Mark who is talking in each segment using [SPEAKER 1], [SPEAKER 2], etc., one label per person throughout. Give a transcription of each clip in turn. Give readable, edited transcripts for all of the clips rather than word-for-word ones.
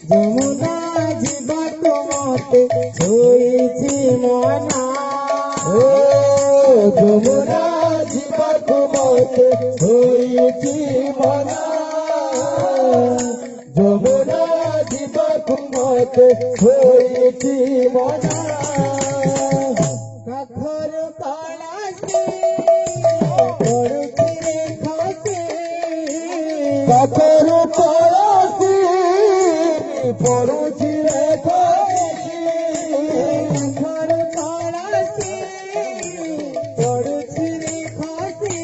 [SPEAKER 1] যমুনা জীবাত মতে হয়েছি মনা যমুনা জীবাত মতে হয়েছি মনা যমুনা জীবাত মতে হয়েছি মনা কাখর কালাসে পড়ছি রে খাসে কাখর কালাসে পড়ছি রে খাসে কাখর কালাসে পড়ছি রে খাসে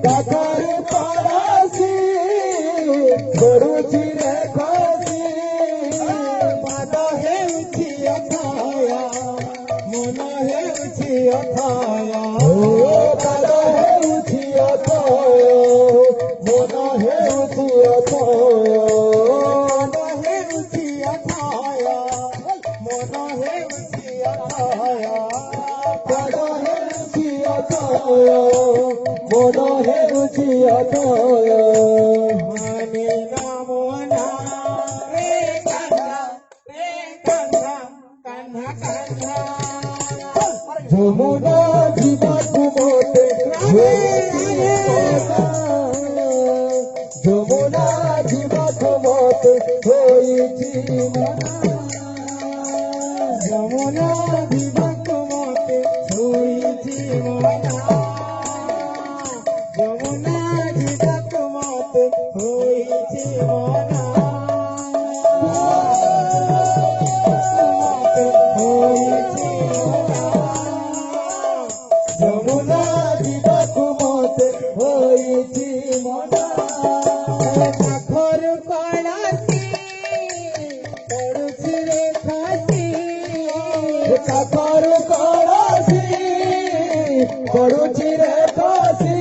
[SPEAKER 1] কাখর কালাসে পড়ছি রে খাসে পাদ ହେଉଛି ଅଥୟ মন ହେଉଛି ଅଥୟ ପାଦ ହେଉଛି ଅଥୟ ମନ ହେଉଛି ଅଥୟ ପାଦ ହେଉଛି ଅଥୟ ମନ ହେଉଛି ଅଥୟ ପାଦ ହେଉଛି ଅଥୟ ମନ ହେଉଛି ଅଥୟ ମାନେ ନାମ ନା ରେ କାହ୍ନା କାହ୍ନା କାହ୍ନା যমুনা জীবাত মতে হয়েছি মনা যমুনা জীবাত মতে হয়েছি মনা যমুনা জীবাত মতে হয়েছি মনা যমুনা জীবাত মতে হয়েছি মনা যমুনা জীবাত মতে হয়েছি মনা কাখর কালাসে পড়ছি রে খাসি কাখর কালাসে পড়ছি রে খাসি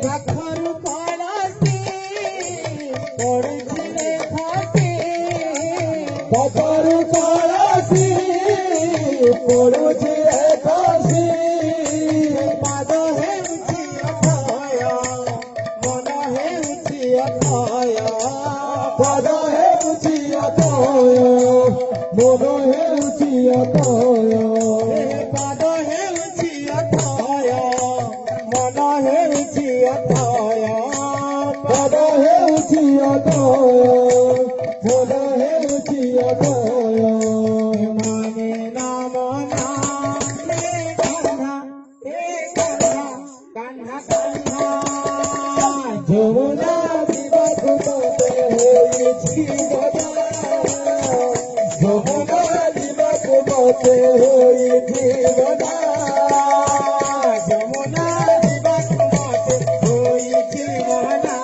[SPEAKER 1] কাখর কালাসে পড়ছি রে খাসি কাখর কালাসে পড়ছি রে খাসি পাদ ହେଉଛି ଅଥୟ ମନ ହେଉଛି ଅଥୟ ପାଦ ହେଉଛି ଅଥୟ ମନ ହେଉଛି ଅଥୟ ପାଦ ହେଉଛି ଅଥୟ ମନ ହେଉଛି ଅଥୟ ପାଦ ହେଉଛି ଅଥୟ ମନ ହେଉଛି ଅଥୟ ମାନେ ନାମ ନା ରେ କାହ୍ନା কাহ্না কাহ্না যমুনা জীবাত মতে হয়েছি মনা যমুনা জীবাত মতে হয়েছি মনা যমুনা জীবাত মতে হয়েছি মনা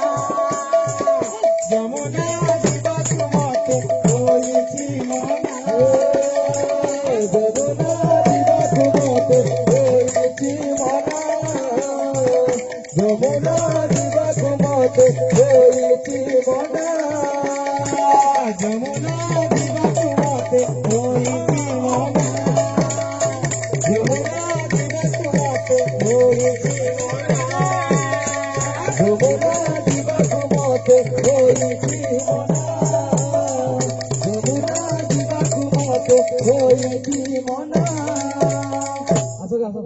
[SPEAKER 1] যমুনা জীবাত মতে হয়েছি মনা যমুনা জীবাত মতে হয়েছি মনা যমুনা জীবাত মতে হয়েছি মনা যমুনা জীবাত মতে হয়েছি মনা যমুনা জীবাত মতে হয়েছি মনা যমুনা জীবাত মতে হয়েছি মনা যমুনা জীবাত মতে হয়েছি মনা আসো আসো